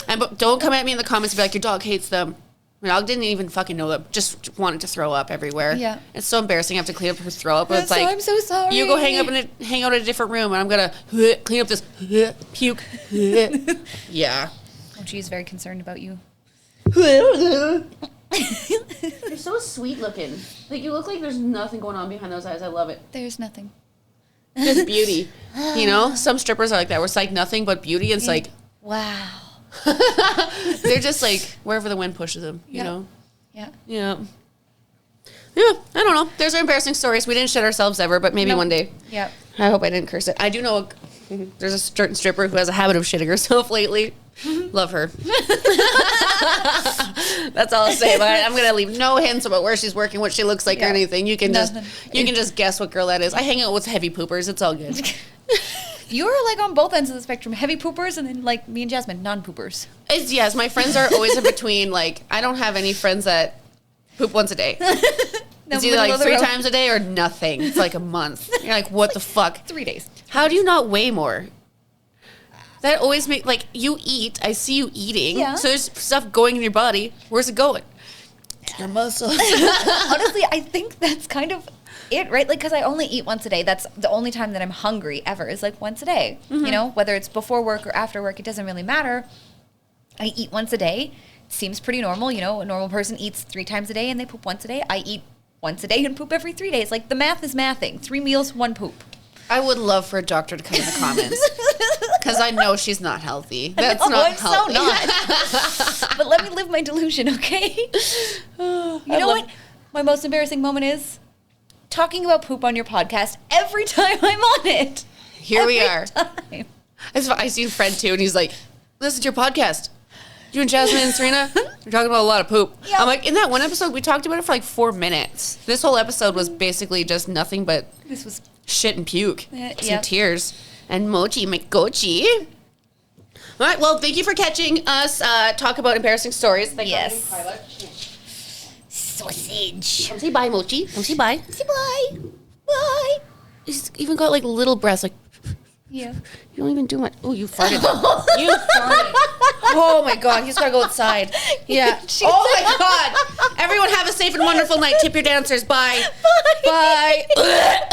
And but don't come at me in the comments and be like, your dog hates them. My dog didn't even fucking know them. Just wanted to throw up everywhere. Yeah. It's so embarrassing. I have to clean up her throw up. But it's like, I'm so sorry. You go hang out in a different room, and I'm going to clean up this puke. Yeah. Mochi is very concerned about you. You're so sweet looking. Like, you look like there's nothing going on behind those eyes. I love it. There's nothing. Just beauty. You know? Some strippers are like that, where it's like nothing but beauty, and it's like, wow. They're just like wherever the wind pushes them, you know? Yeah. Yeah. Yeah, I don't know. There's our embarrassing stories. We didn't shit ourselves ever, but maybe one day. Yeah. I hope I didn't curse it. I do know there's a certain stripper who has a habit of shitting herself lately. Love her. That's all I'll say about it. I'm going to leave no hints about where she's working, what she looks like, or anything. You can just guess what girl that is. I hang out with heavy poopers. It's all good. You're, like, on both ends of the spectrum. Heavy poopers, and then, like, me and Jasmine, non-poopers. Yes, my friends are always in between. Like, I don't have any friends that poop once a day. It's either, like, 3 times a day or nothing. It's, like, a month. You're like, what the fuck? 3 days. How do you not weigh more? That always makes, like, you eat. I see you eating. Yeah. So there's stuff going in your body. Where's it going? Your muscles. Honestly, I think that's kind of it, right? Like, because I only eat once a day. That's the only time that I'm hungry ever is, like, once a day. You know, whether it's before work or after work, it doesn't really matter. I eat once a day. It seems pretty normal. You know, a normal person eats 3 times a day and they poop once a day. I eat once a day and poop every 3 days. Like, the math is mathing. 3 meals, 1 poop. I would love for a doctor to come in the comments. Because I know she's not healthy. That's No, not I'm healthy. so not. But let me live my delusion, okay? You know what my most embarrassing moment is? Talking about poop on your podcast every time I'm on it. Here we are. Time. I see Fred too, and he's like, listen to your podcast. You and Jasmine and Serena, you're talking about a lot of poop. Yep. I'm like, in that one episode, we talked about it for like 4 minutes. This whole episode was basically just nothing but This was shit and puke. Some yep. tears. And Mochi McGochi. All right, well, thank you for catching us talk about embarrassing stories. Thank you, Yes. Kruella. sausage. Come say bye, Mochi. Come say bye. Say bye. Bye. He's even got like little breaths, like, Yeah. you don't even do much. Oh, you farted. You farted. Oh my God, he's got to go outside. Yeah. Oh my God. Everyone have a safe and wonderful night. Tip your dancers. Bye. Bye. Bye.